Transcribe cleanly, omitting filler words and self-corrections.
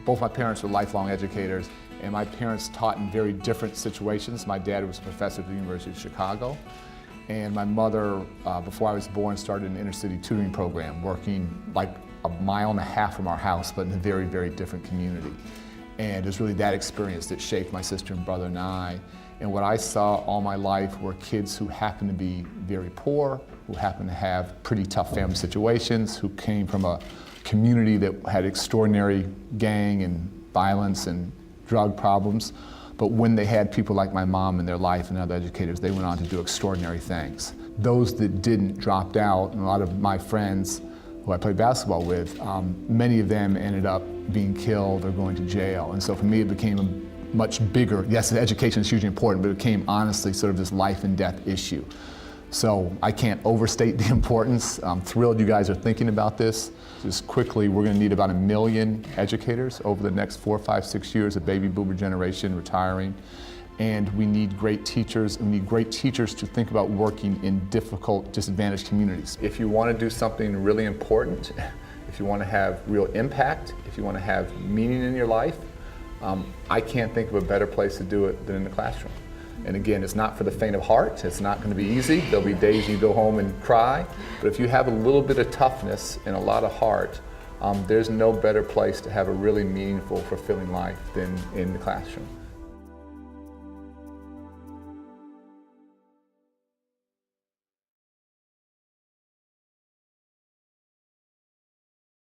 Both my parents were lifelong educators, and my parents taught in very different situations. My dad was a professor at the University of Chicago, and my mother, before I was born, started an inner city tutoring program, working like a mile and a half from our house, but in a very, very different community. And it was really that experience that shaped my sister and brother and I. And what I saw all my life were kids who happened to be very poor, who happened to have pretty tough family situations, who came from a community that had extraordinary gang and violence and drug problems. But when they had people like my mom in their life and other educators, they went on to do extraordinary things. Those that didn't dropped out, and a lot of my friends who I played basketball with, many of them ended up being killed or going to jail. And so for me, it became a much bigger, yes, education is hugely important, but it became honestly sort of this life and death issue. So I can't overstate the importance. I'm thrilled you guys are thinking about this. Just quickly, we're going to need about 1 million educators over the next 4, 5, 6 years, a baby boomer generation retiring. And we need great teachers, and we need great teachers to think about working in difficult, disadvantaged communities. If you want to do something really important, if you want to have real impact, if you want to have meaning in your life, I can't think of a better place to do it than in the classroom. And again, it's not for the faint of heart. It's not going to be easy. There'll be days you go home and cry. But if you have a little bit of toughness and a lot of heart, there's no better place to have a really meaningful, fulfilling life than in the classroom.